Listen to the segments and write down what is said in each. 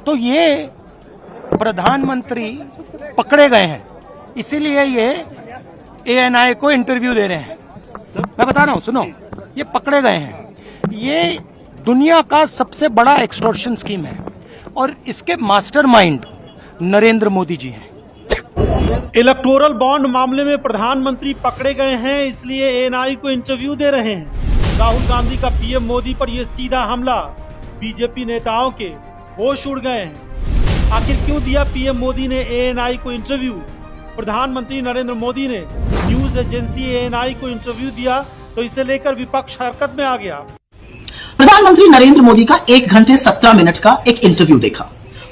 तो ये प्रधानमंत्री पकड़े गए हैं, इसीलिए ये एएनआई को इंटरव्यू दे रहे हैं। मैं बता रहा हूं, सुनो, ये पकड़े गए हैं। ये दुनिया का सबसे बड़ा एक्सटॉर्शन स्कीम है और इसके मास्टरमाइंड नरेंद्र मोदी जी हैं। इलेक्टोरल बॉन्ड मामले में प्रधानमंत्री पकड़े गए हैं, इसलिए एएनआई को इंटरव्यू दे रहे हैं। राहुल गांधी का पीएम मोदी पर यह सीधा हमला, बीजेपी नेताओं के होश उड़ गए हैं। आखिर क्यों दिया पीएम मोदी ने एएनआई को इंटरव्यू? प्रधानमंत्री नरेंद्र मोदी ने न्यूज एजेंसी एएनआई को इंटरव्यू दिया तो इसे लेकर विपक्ष हरकत में आ गया। प्रधानमंत्री नरेंद्र मोदी का 1 घंटे 17 मिनट का एक इंटरव्यू देखा।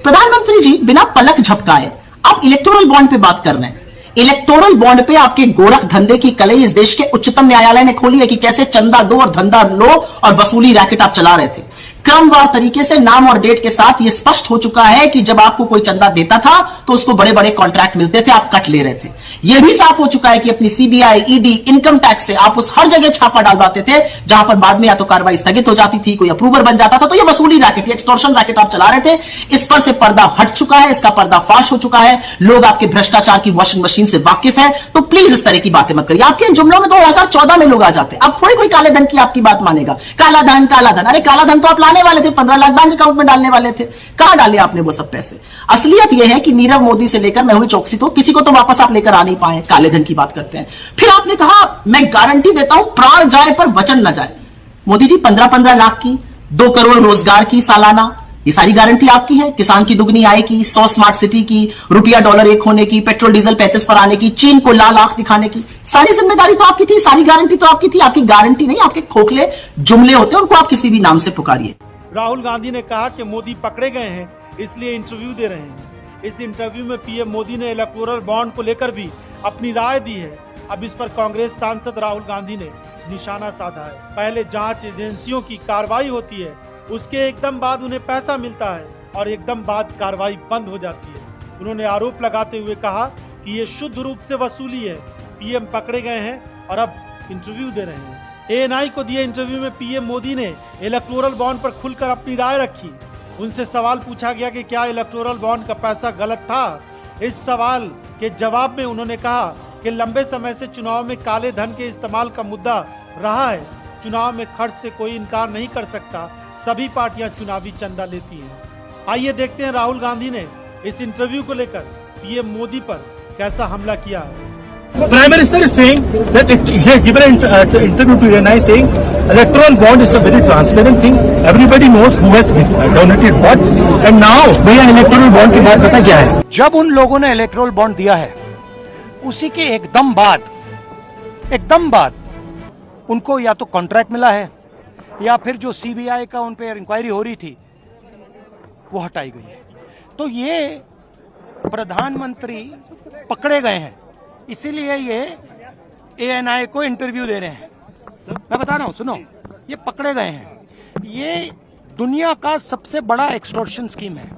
प्रधानमंत्री जी बिना पलक झपकाए आप इलेक्टोरल बॉन्ड पे बात कर रहे हैं। इलेक्टोरल बॉन्ड पे आपके गोरख धंधे की कलई इस देश के उच्चतम न्यायालय ने खोली है कि कैसे चंदा दो और धंधा लो और वसूली रैकेट आप चला रहे थे। क्रमवार तरीके से नाम और डेट के साथ यह स्पष्ट हो चुका है कि जब आपको कोई चंदा देता था तो उसको बड़े बड़े कॉन्ट्रैक्ट मिलते थे, आप कट ले रहे थे। यह भी साफ हो चुका है कि अपनी सीबीआई, ईडी, इनकम टैक्स से आप उस हर जगह छापा डालवाते थे जहां पर बाद में या तो कार्रवाई स्थगित हो जाती थी, कोई अप्रूवर बन जाता था। तो यह वसूली रैकेट, एक्सटॉर्शन रैकेट आप चला रहे थे। इस पर से पर्दा हट चुका है, इसका पर्दाफाश हो चुका है। लोग आपके भ्रष्टाचार की वॉशिंग मशीन से वाकिफ है। तो प्लीज इस तरह की बातें मत करिए। आपके इन जुमलों में 2014 में लोग आ जाते, अब थोड़ी कोई काले धन की आपकी बात मानेगा। काला धन, काला धन, अरे काला धन तो आप लाने वाले थे, 15 लाख बैंक अकाउंट में डालने वाले थे। कहां डाले आपने वो सब पैसे? असलियत यह है कि नीरव मोदी से लेकर मेहुल चोकसी तो किसी को तो वापस आप लेकर आ नहीं पाए। काले धन की बात करते हैं। फिर आपने कहा मैं गारंटी देता हूं प्राण जाए पर वचन न जाए। मोदी जी 15-15 लाख की, 2 करोड़ रोजगार की सालाना, ये सारी गारंटी आपकी है। किसान की दुगनी आय की, 100 स्मार्ट सिटी की, रुपया डॉलर 1 होने की, पेट्रोल डीजल 35 पर आने की, चीन को लाल आंख दिखाने की, सारी जिम्मेदारी तो आपकी थी, सारी गारंटी तो आपकी थी। आपकी गारंटी नहीं, आपके खोखले जुमले होते हैं, उनको आप किसी भी नाम से पुकारिए। राहुल गांधी ने कहा कि मोदी पकड़े गए हैं इसलिए इंटरव्यू दे रहे हैं। इस इंटरव्यू में पीएम मोदी ने इलेक्टोरल बॉन्ड को लेकर भी अपनी राय दी है। अब इस पर कांग्रेस सांसद राहुल गांधी ने निशाना साधा है। पहले जांच एजेंसियों की कार्रवाई होती है, उसके एकदम बाद उन्हें पैसा मिलता है और एकदम बाद कार्रवाई बंद हो जाती है। उन्होंने आरोप लगाते हुए कहा कि ये शुद्ध रूप से वसूली है। पीएम पकड़े गए हैं और अब इंटरव्यू दे रहे हैं। एएनआई को दिए इंटरव्यू में पीएम मोदी ने इलेक्टोरल बॉन्ड पर खुलकर अपनी राय रखी। उनसे सवाल पूछा गया कि क्या इलेक्टोरल बॉन्ड का पैसा गलत था। इस सवाल के जवाब में उन्होंने कहा कि लंबे समय से चुनाव में काले धन के इस्तेमाल का मुद्दा रहा है। चुनाव में खर्च से कोई इनकार नहीं कर सकता। सभी पार्टियां चुनावी चंदा लेती हैं। आइए देखते हैं राहुल गांधी ने इस इंटरव्यू को लेकर पीएम मोदी पर कैसा हमला किया है। Prime Minister is saying that he has given an interview to ANI saying electoral bond is a very transparent thing. Everybody knows who has donated what. And now भैया electoral bond की बात पता क्या है? जब उन लोगों ने इलेक्टोरल बॉन्ड दिया है उसी के एकदम बाद उनको या तो कॉन्ट्रैक्ट मिला है या फिर जो सीबीआई का उन पर इंक्वायरी हो रही थी वो हटाई गई है। तो ये प्रधानमंत्री पकड़े गए हैं, इसीलिए ये एएनआई को इंटरव्यू दे रहे हैं। मैं बता रहा हूं, सुनो, ये पकड़े गए हैं। ये दुनिया का सबसे बड़ा एक्सटॉर्शन स्कीम है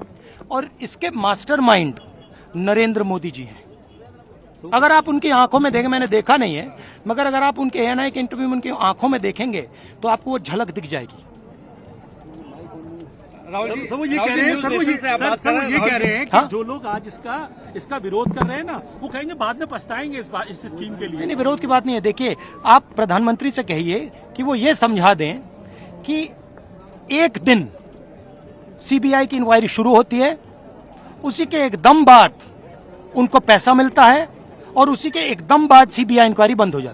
और इसके मास्टरमाइंड नरेंद्र मोदी जी हैं। अगर आप उनकी आंखों में देखें, मैंने देखा नहीं है, मगर अगर आप उनके एएनआई के इंटरव्यू में उनकी आंखों में देखेंगे तो आपको वो झलक दिख जाएगी। वो ये कह रहे हैं कि जो लोग आज इसका विरोध कर रहे हैं ना, वो कहेंगे बाद में पछताएंगे इस स्कीम के लिए। नहीं, विरोध की बात नहीं है। देखिए, आप प्रधानमंत्री से कहिए कि वो ये समझा दें कि एक दिन सीबीआई की इंक्वायरी शुरू होती है, उसी के एकदम बाद उनको पैसा मिलता है और उसी के एकदम बाद सीबीआई इंक्वायरी बंद हो जाती है।